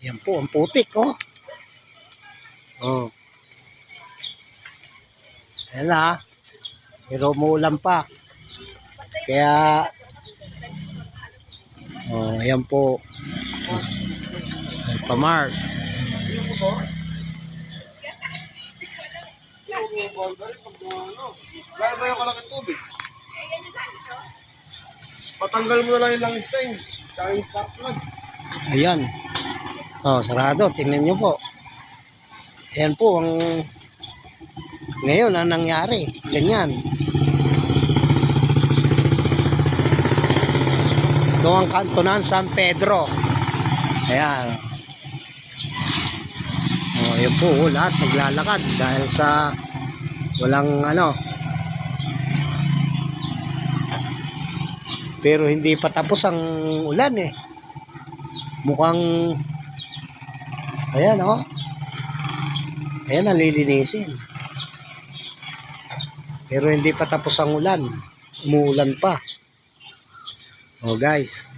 Yan po, ang putik, oh. Oh. Ayan na, pero umuulan pa. Kaya, oh, ayan po. Ay, Pamar. Wala ba yung kalaki tubig? Patanggal mo na lang yung langis na yun. Tsaka yung spark plug. Ayan. Oh, sarado. Tingnan nyo po. Ayan po ang ngayon ang nangyari. Ganyan. Ito ang kantonan San Pedro. Ayan. Oh, ayan po. Oh, lahat naglalakad dahil sa walang ano. Pero hindi pa tapos ang ulan eh. Mukhang ayan, oh. Ayan, nalilinisin. Pero hindi pa tapos ang ulan. Umuulan pa. Oh guys.